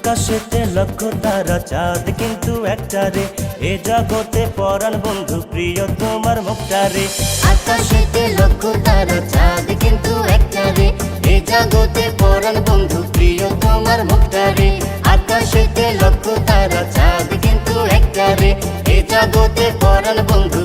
আকাশেতে লক্ষ তারা চাঁদ কিন্তু একটা রে, এ জগতে পরাণ বন্ধু প্রিয় তোমার মুখটা রে। আকাশেতে লক্ষ তারা চাঁদ কিন্তু একটা রে, এ জগতে পরাণ বন্ধু প্রিয় তোমার মুখটা রে। আকাশেতে লক্ষ তারা চাঁদ কিন্তু একটা রে, এ জগতে পরাণ বন্ধু